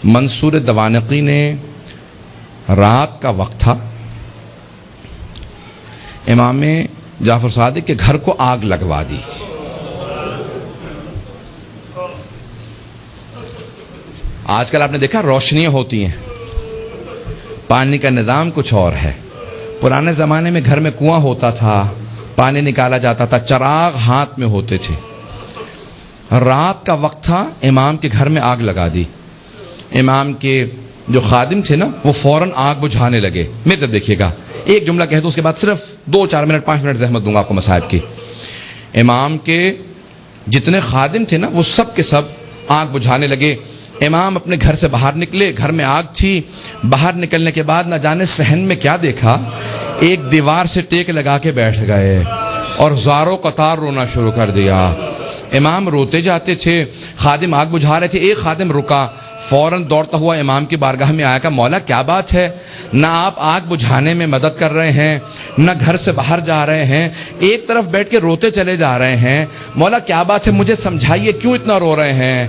منصور دوانقی نے رات کا وقت تھا، امام جعفر صادق کے گھر کو آگ لگوا دی. آج کل آپ نے دیکھا روشنیاں ہوتی ہیں، پانی کا نظام کچھ اور ہے. پرانے زمانے میں گھر میں کنواں ہوتا تھا، پانی نکالا جاتا تھا، چراغ ہاتھ میں ہوتے تھے. رات کا وقت تھا، امام کے گھر میں آگ لگا دی. امام کے جو خادم تھے نا وہ فوراً آگ بجھانے لگے. میرے طرف دیکھیے گا، ایک جملہ کہہ دو، اس کے بعد صرف 2-4 منٹ 5 منٹ زحمت دوں گا آپ کو مصائب کی. امام کے جتنے خادم تھے نا وہ سب کے سب آگ بجھانے لگے. امام اپنے گھر سے باہر نکلے، گھر میں آگ تھی. باہر نکلنے کے بعد نہ جانے صحن میں کیا دیکھا، ایک دیوار سے ٹیک لگا کے بیٹھ گئے اور زاروں قطار رونا شروع کر دیا. امام روتے جاتے تھے، خادم آگ بجھا رہے تھے. ایک خادم رکا، فوراً دوڑتا ہوا امام کی بارگاہ میں آیا کہ مولا کیا بات ہے، نہ آپ آگ بجھانے میں مدد کر رہے ہیں، نہ گھر سے باہر جا رہے ہیں، ایک طرف بیٹھ کے روتے چلے جا رہے ہیں. مولا کیا بات ہے، مجھے سمجھائیے کیوں اتنا رو رہے ہیں.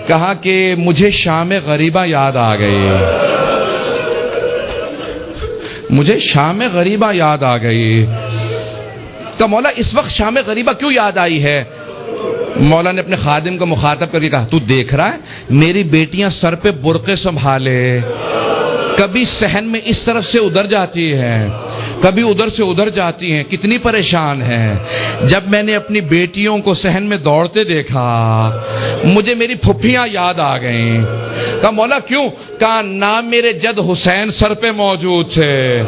کہا کہ مجھے شام غریبہ یاد آ گئی، مجھے شام غریبہ یاد آ گئی. تو مولا اس وقت شام غریبہ کیوں یاد آئی ہے؟ مولا نے اپنے خادم کو مخاطب کر کے کہا، تو دیکھ رہا ہے میری بیٹیاں سر پہ برقعے سنبھالے، کبھی صحن میں اس طرف سے ادھر جاتی ہیں، کبھی ادھر سے ادھر جاتی ہیں، کتنی پریشان ہیں. جب میں نے اپنی بیٹیوں کو صحن میں دوڑتے دیکھا مجھے میری پھپھیاں یاد آ گئیں. کہا مولا کیوں؟ کہا نہ میرے جد حسین سر پہ موجود تھے،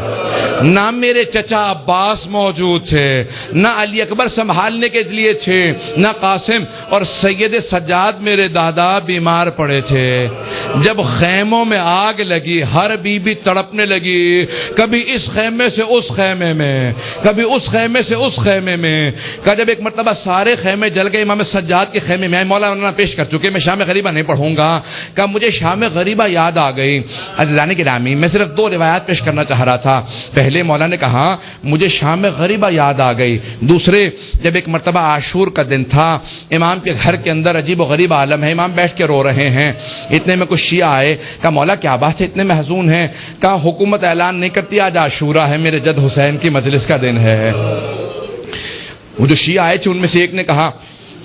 نہ میرے چچا عباس موجود تھے، نہ علی اکبر سنبھالنے کے لیے تھے، نہ قاسم، اور سید سجاد میرے دادا بیمار پڑے تھے. جب خیموں میں آگ لگی ہر بی بی تڑپنے لگی، کبھی اس خیمے سے اس خیمے میں، کبھی اس خیمے سے اس خیمے میں. کہا جب ایک مرتبہ سارے خیمے جل گئے، امام سجاد کے خیمے میں مولانا پیش کر چکے، میں شام غریبہ نہیں پڑھوں گا. کہا مجھے شام غریبہ یاد آ گئی. عزیزان گرامی، میں صرف 2 روایات پیش کرنا چاہ رہا تھا. پہلے مولا نے کہا مجھے شام غریبہ یاد آ گئی. دوسرے، جب ایک مرتبہ عاشور کا دن تھا، امام کے گھر کے اندر عجیب و غریب عالم ہے، امام بیٹھ کے رو رہے ہیں. اتنے میں کچھ شیعہ آئے. کہا مولا کیا بات ہے، اتنے محزون ہیں؟ کہا حکومت اعلان نہیں کرتی آج عاشورہ ہے، میرے جد حسین کی مجلس کا دن ہے. وہ جو شیعہ آئے تھے ان میں سے ایک نے کہا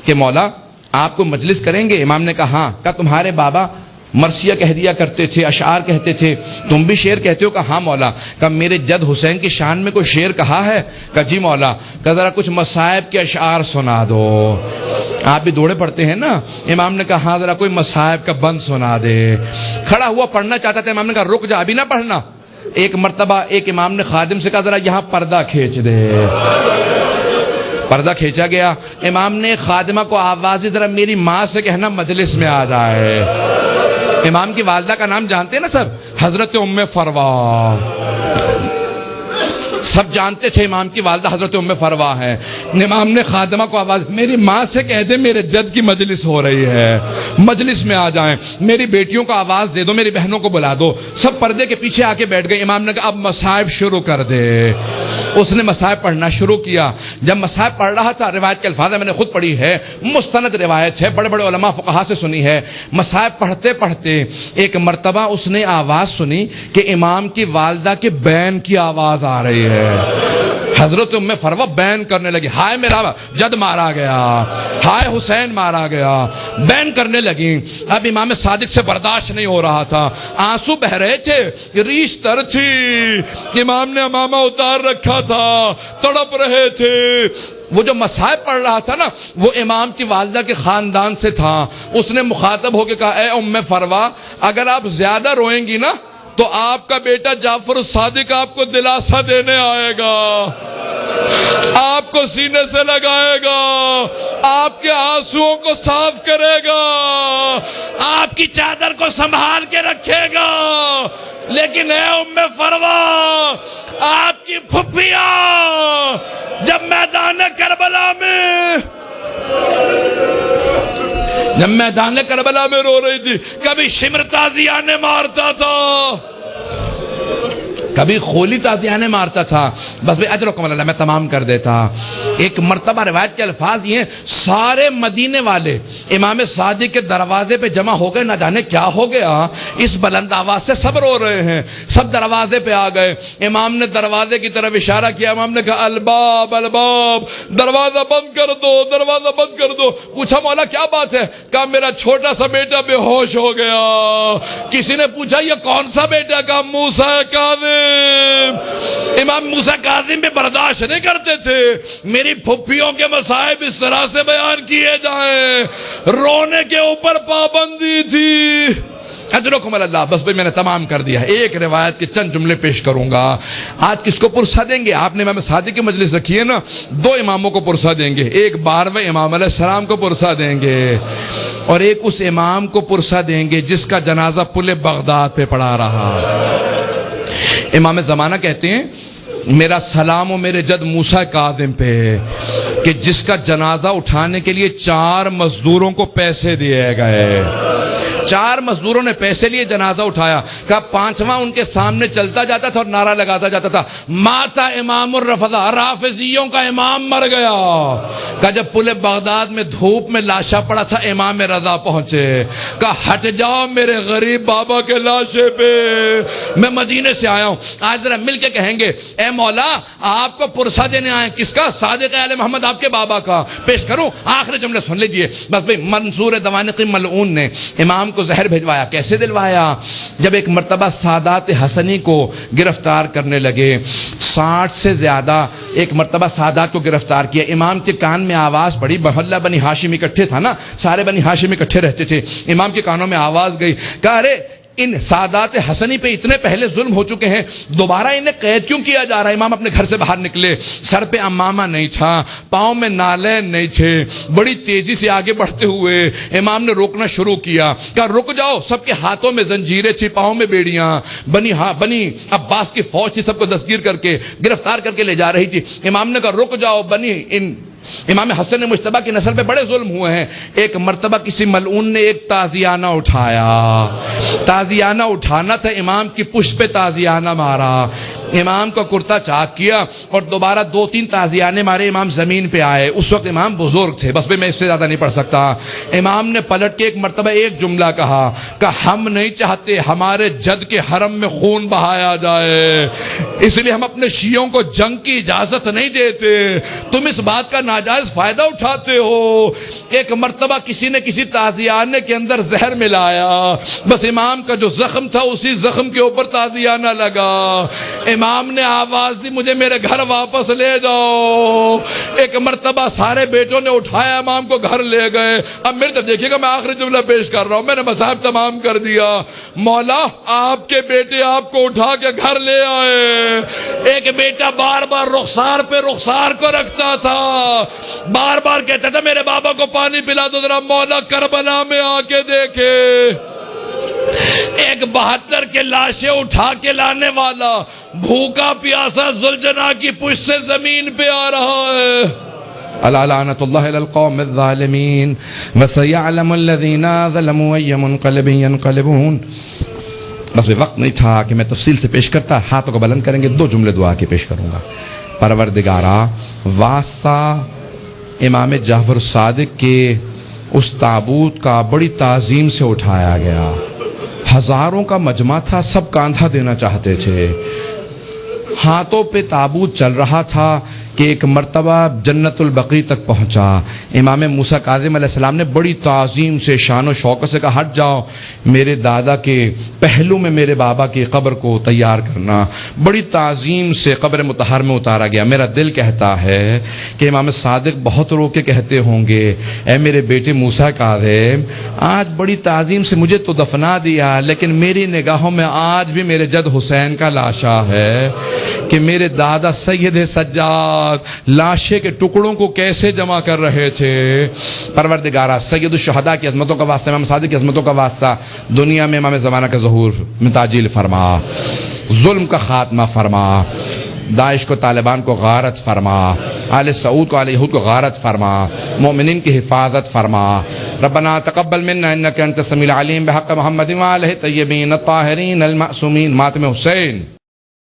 کہ مولا آپ کو مجلس کریں گے؟ امام نے کہا ہاں. کہا تمہارے بابا مرثیہ کہہ دیا کرتے تھے، اشعار کہتے تھے، تم بھی شعر کہتے ہو؟ کہا ہاں مولا. کہا میرے جد حسین کی شان میں کوئی شعر کہا ہے؟ کہا جی مولا. کہا ذرا کچھ مصائب کے اشعار سنا دو. آپ بھی دوڑے پڑتے ہیں نا. امام نے کہا ہاں ذرا کوئی مصائب کا بند سنا دے. کھڑا ہوا پڑھنا چاہتا تھا، امام نے کہا رک جا، ابھی نہ پڑھنا. ایک مرتبہ ایک امام نے خادم سے کہا ذرا یہاں پردہ کھینچ دے. پردہ کھینچا گیا. امام نے خادمہ کو آواز دی ذرا میری ماں سے کہنا مجلس میں آ جائے. امام کی والدہ کا نام جانتے ہیں نا سب، حضرت ام فروا. سب جانتے تھے امام کی والدہ حضرت ام فروا ہے. امام نے خادمہ کو آواز، میری ماں سے کہہ دے میرے جد کی مجلس ہو رہی ہے، مجلس میں آ جائیں. میری بیٹیوں کو آواز دے دو، میری بہنوں کو بلا دو. سب پردے کے پیچھے آ کے بیٹھ گئے. امام نے کہا اب مصائب شروع کر دے. اس نے مصائب پڑھنا شروع کیا. جب مصائب پڑھ رہا تھا، روایت کے الفاظ میں نے خود پڑھی ہے، مستند روایت ہے، بڑے بڑے علماء فقہا سے سنی ہے. مصائب پڑھتے پڑھتے ایک مرتبہ اس نے آواز سنی کہ امام کی والدہ کے بین کی آواز آ رہی ہے. حضرت ام فروا بین کرنے لگی، ہائے میرا جد مارا گیا، ہائے حسین مارا گیا. بین کرنے لگی. اب امام صادق سے برداشت نہیں ہو رہا تھا، آنسو بہ رہے تھے، ریش تر تھی. امام نے امامہ اتار رکھا تھا، تڑپ رہے تھے. وہ جو مصائب پڑھ رہا تھا نا وہ امام کی والدہ کے خاندان سے تھا. اس نے مخاطب ہو کے کہا اے ام فروا، اگر آپ زیادہ روئیں گی نا تو آپ کا بیٹا جعفر صادق آپ کو دلاسا دینے آئے گا، آپ کو سینے سے لگائے گا، آپ کے آنسوؤں کو صاف کرے گا، آپ کی چادر کو سنبھال کے رکھے گا. لیکن اے ام فروا، آپ کی پھپھیاں جب میدان کربلا میں رو رہی تھی، کبھی شمر تازیانہ مارتا تھا، کبھی خولی تازیانے مارتا تھا، بس بھائی اجرکم اللہ، میں تمام کر دیتا۔ ایک مرتبہ روایت کے الفاظ یہ ہیں، سارے مدینے والے امام صادق کے دروازے پہ جمع ہو گئے، نہ جانے کیا ہو گیا، اس بلند آواز سے سب رو رہے ہیں، سب دروازے پہ آ گئے۔ امام نے دروازے کی طرف اشارہ کیا، امام نے کہا الباب الباب، دروازہ بند کر دو، دروازہ بند کر دو۔ پوچھا مولا کیا بات ہے؟ کہا میرا چھوٹا سا بیٹا بے ہوش ہو گیا۔ کسی نے پوچھا یہ کون سا بیٹا؟ کہا موسیٰ کاظم۔ امام موسیٰ کاظم بھی برداشت نہیں کرتے تھے میری پھپھیوں کے مصائب اس طرح سے بیان کیے جائیں، رونے کے اوپر پابندی تھی۔ اجرکم اللہ، بس بھئی میں نے تمام کر دیا۔ ایک روایت کے چند جملے پیش کروں گا۔ آج کس کو پرسہ دیں گے؟ آپ نے امام صادق کی مجلس رکھی ہے نا، دو اماموں کو پرسہ دیں گے، ایک 12ویں امام علیہ السلام کو پرسہ دیں گے، اور ایک اس امام کو پرسہ دیں گے جس کا جنازہ پل بغداد پہ پڑا رہا۔ امام زمانہ کہتے ہیں میرا سلام و میرے جد موسیٰ کاظم پہ، کہ جس کا جنازہ اٹھانے کے لیے 4 مزدوروں کو پیسے دیے گئے، 4 مزدوروں نے پیسے لیے، جنازہ اٹھایا۔ کہا 5واں ان کے سامنے چلتا جاتا تھا اور نعرہ لگاتا جاتا تھا ماتا امام الرفضہ، رافضیوں کا امام مر گیا۔ کہا جب پل بغداد میں دھوپ میں لاشا پڑا تھا، امام رضا پہنچے، کہا ہٹ جاؤ میرے غریب بابا کے لاشے پہ، میں مدینے سے آیا ہوں۔ آج ذرا مل کے کہیں گے اے مولا آپ کو پرسہ دینے آئے، کس کا؟ صادق آل محمد آپ کے بابا کا۔ پیش کروں؟ آخری جملے سن لیجئے بس بھئی۔ منصور دوانقی ملعون نے امام کو زہر بھجوایا۔ کیسے دلوایا؟ جب ایک مرتبہ سادات حسنی کو گرفتار کرنے لگے، 60 سے زیادہ ایک مرتبہ سادات کو گرفتار کیا، امام کے کان میں آواز پڑی، محلہ بنی ہاشم اکٹھے تھا نا، سارے بنی ہاشم اکٹھے رہتے تھے، امام کے کانوں میں آواز گئی، کہا ارے ان سادات حسنی پہ اتنے پہلے ظلم ہو چکے ہیں، دوبارہ انہیں قید کیوں کیا جا رہا ہے؟ امام اپنے گھر سے باہر نکلے، سر پہ امامہ نہیں تھا، پاؤں میں نالین نہیں تھے، بڑی تیزی سے آگے بڑھتے ہوئے امام نے روکنا شروع کیا، کہا رک جاؤ۔ سب کے ہاتھوں میں زنجیریں تھی، پاؤں میں بیڑیاں، بنی عباس کی فوج تھی، سب کو دستگیر کر کے گرفتار کر کے لے جا رہی تھی۔ امام نے کہا رک جاؤ، امام حسن مجتبیٰ کی نسل پہ بڑے ظلم ہوئے ہیں۔ ایک مرتبہ کسی ملعون نے ایک تازیانہ اٹھایا، تازیانہ اٹھانا تھا، امام کی پشت پہ تازیانہ مارا، امام کا کرتا چاک کیا اور دوبارہ 2-3 تازیانے مارے، امام زمین پہ آئے۔ اس وقت امام بزرگ تھے، بس میں اس سے زیادہ نہیں پڑھ سکتا۔ امام نے پلٹ کے ایک مرتبہ ایک جملہ کہا کہ ہم نہیں چاہتے ہمارے جد کے حرم میں خون بہایا جائے، اس لیے ہم اپنے شیعوں کو جنگ کی اجازت نہیں دیتے، تم اس بات کا ناجائز فائدہ اٹھاتے ہو۔ ایک مرتبہ کسی نے کسی تازیانے کے اندر زہر ملایا، بس امام کا جو زخم تھا اسی زخم کے اوپر تازیانہ لگا۔ امام نے آواز دی مجھے میرے گھر واپس لے جاؤ۔ ایک مرتبہ سارے بیٹوں نے اٹھایا، امام کو گھر لے گئے۔ اب میرے طرف دیکھیے گا، میں آخری جملہ پیش کر رہا ہوں، میں نے مصائب تمام کر دیا۔ مولا آپ کے بیٹے آپ کو اٹھا کے گھر لے آئے۔ ایک بیٹا بار بار رخسار پہ رخسار کو رکھتا تھا، بار بار کہتا تھا میرے بابا کو پانی پلا دو ذرا، مولا کربلا میں آ کے دیکھے۔ ایک 72 کے لاشیں اٹھا کے لانے والا بھوکا پیاسا ذوالجناح کی پشت سے زمین پہ آ رہا ہے۔ الا لعنۃ اللہ علی القوم الظالمین وسیعلم الذین ظلموا ای منقلب ینقلبون۔ بس بھی وقت نہیں تھا کہ میں تفصیل سے پیش کرتا، ہاتھوں کو بلند کریں گے، 2 جملے دعا کے پیش کروں گا۔ پروردگارا، واسطہ امام جعفر الصادق کے اس تابوت کا بڑی تعظیم سے اٹھایا گیا، ہزاروں کا مجمع تھا، سب کاندھا دینا چاہتے تھے، ہاتھوں پہ تابوت چل رہا تھا کہ ایک مرتبہ جنت البقیع تک پہنچا۔ امام موسیٰ کاظم علیہ السلام نے بڑی تعظیم سے شان و شوکت سے کہا ہٹ جاؤ، میرے دادا کے پہلو میں میرے بابا کی قبر کو تیار کرنا۔ بڑی تعظیم سے قبر مطہر میں اتارا گیا۔ میرا دل کہتا ہے کہ امام صادق بہت رو کے کہتے ہوں گے اے میرے بیٹے موسیٰ کاظم، آج بڑی تعظیم سے مجھے تو دفنا دیا، لیکن میری نگاہوں میں آج بھی میرے جد حسین کا لاشا ہے کہ میرے دادا سید سجاد لاشے کے ٹکڑوں کو کیسے جمع کر رہے تھے۔ پروردگارہ، سید الشہداء کی عظمتوں کا واسطہ، امام صادق کی عظمتوں کا واسطہ، دنیا میں امام زمانہ کا ظہور میں تعجیل فرما، ظلم کا خاتمہ فرما، داعش کو طالبان کو غارت فرما، آل سعود کو آل یہود کو غارت فرما، مومنین کی حفاظت فرما۔ ربنا تقبل منا انک انت السمیع العلیم بحق محمد وآلہ الطیبین الطاہرین المعصومین۔ ماتم حسین۔